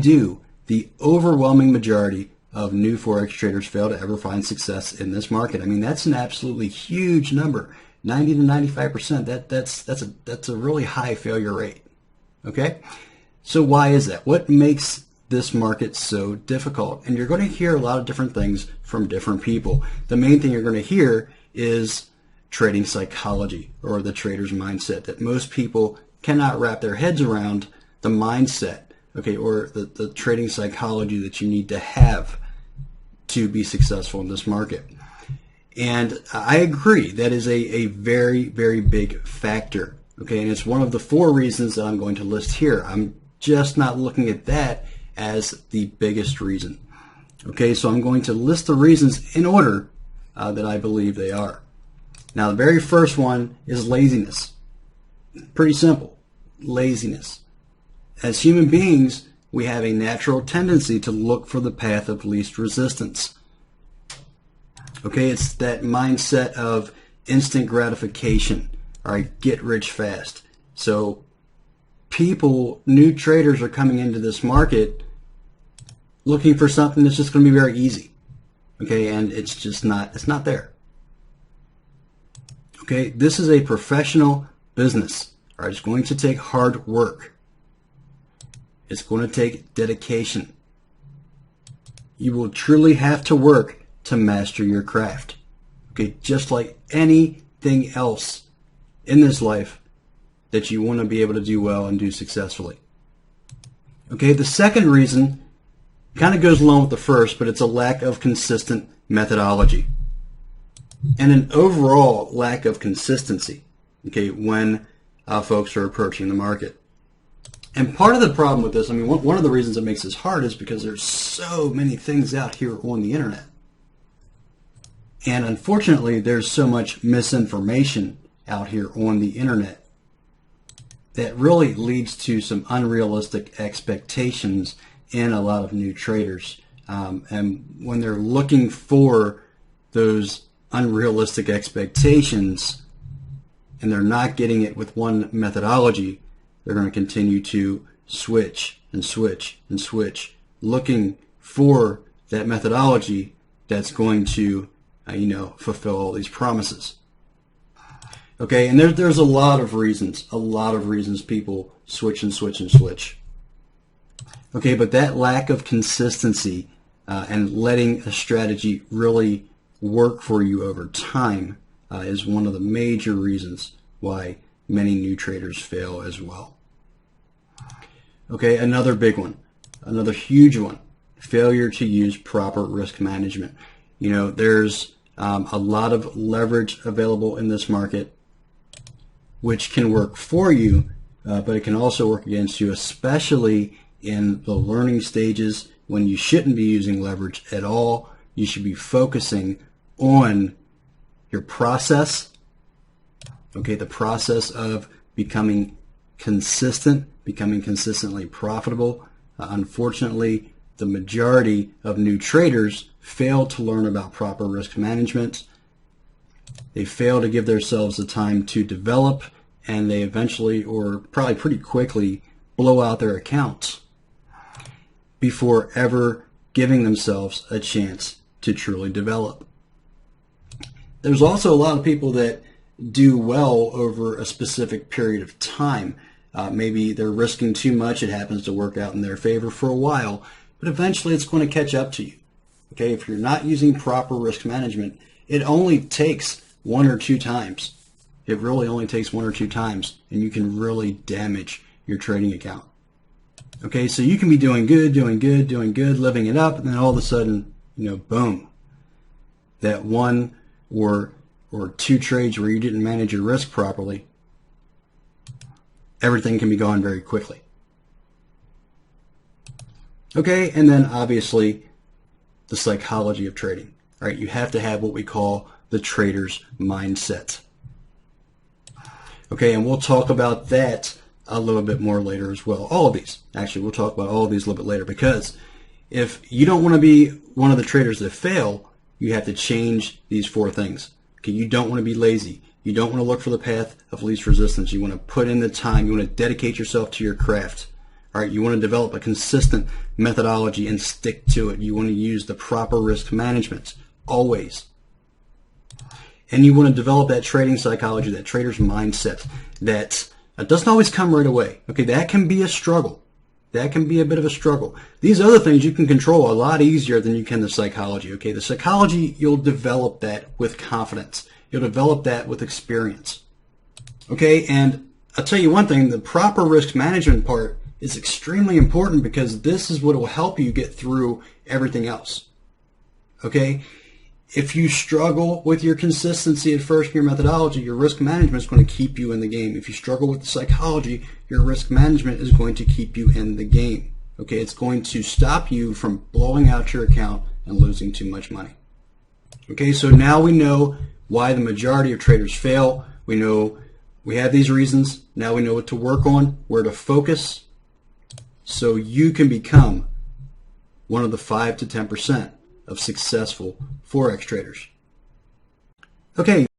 do, the overwhelming majority of new Forex traders fail to ever find success in this market. I mean, that's an absolutely huge number, 90 to 95%. That's a really high failure rate. Okay, so why is that? What makes this market so difficult? And you're going to hear a lot of different things from different people. The main thing you're going to hear is trading psychology, or the trader's mindset, that most people cannot wrap their heads around the mindset, okay, or the trading psychology that you need to have to be successful in this market. And I agree, that is a very, very big factor, okay, and it's one of the 4 reasons that I'm going to list here. I'm just not looking at that as the biggest reason. Okay, so I'm going to list the reasons in order that I believe they are. Now, the very first one is laziness. Pretty simple, laziness. As human beings, we have a natural tendency to look for the path of least resistance. Okay, it's that mindset of instant gratification. All right, get rich fast. So people, new traders are coming into this market looking for something that's just going to be very easy. Okay, and it's just not, it's not there. Okay, this is a professional business. All right, it's going to take hard work. It's going to take dedication. You will truly have to work to master your craft. Okay, just like anything else in this life that you want to be able to do well and do successfully. Okay, the second reason kind of goes along with the first, but it's a lack of consistent methodology and an overall lack of consistency, okay, when folks are approaching the market. And part of the problem with this, I mean, one of the reasons it makes this hard is because there's so many things out here on the internet. And unfortunately, there's so much misinformation out here on the internet that really leads to some unrealistic expectations in a lot of new traders. And when they're looking for those unrealistic expectations and they're not getting it with one methodology, they're going to continue to switch and switch and switch, looking for that methodology that's going to, fulfill all these promises. Okay, and there's a lot of reasons people switch and switch and switch. Okay, but that lack of consistency and letting a strategy really work for you over time is one of the major reasons why many new traders fail as well. Okay, another big one, another huge one, failure to use proper risk management. There's a lot of leverage available in this market, which can work for you, but it can also work against you, especially in the learning stages when you shouldn't be using leverage at all. You should be focusing on your process, okay, the process of becoming consistent, becoming consistently profitable. Unfortunately, the majority of new traders fail to learn about proper risk management. They fail to give themselves the time to develop, and they eventually, or probably pretty quickly, blow out their accounts before ever giving themselves a chance to truly develop. There's also a lot of people that do well over a specific period of time. Maybe they're risking too much. It happens to work out in their favor for a while, but eventually it's going to catch up to you. Okay, if you're not using proper risk management, it only takes 1 or 2 times. It really only takes 1 or 2 times, and you can really damage your trading account. Okay, so you can be doing good, living it up, and then all of a sudden, boom, that 1 or 2 trades where you didn't manage your risk properly, everything can be gone very quickly. Okay, and then obviously the psychology of trading. All right, you have to have what we call the trader's mindset. Okay, and we'll talk about that a little bit more later as well. All of these, actually, we'll talk about all of these a little bit later, because if you don't want to be one of the traders that fail, you have to change these 4 things. Okay, you don't want to be lazy. You don't want to look for the path of least resistance. You want to put in the time. You want to dedicate yourself to your craft. All right, you want to develop a consistent methodology and stick to it. You want to use the proper risk management always. And you want to develop that trading psychology, that trader's mindset that doesn't always come right away. Okay, that can be a struggle. That can be a bit of a struggle. These other things you can control a lot easier than you can the psychology. Okay, the psychology, you'll develop that with confidence. You'll develop that with experience. Okay, and I'll tell you one thing, the proper risk management part is extremely important because this is what will help you get through everything else. Okay? If you struggle with your consistency at first in your methodology, your risk management is going to keep you in the game. If you struggle with the psychology, your risk management is going to keep you in the game. Okay? It's going to stop you from blowing out your account and losing too much money. Okay, so now we know why the majority of traders fail. We know we have these reasons. Now we know what to work on, where to focus, so you can become one of the 5 to 10% of successful Forex traders. Okay.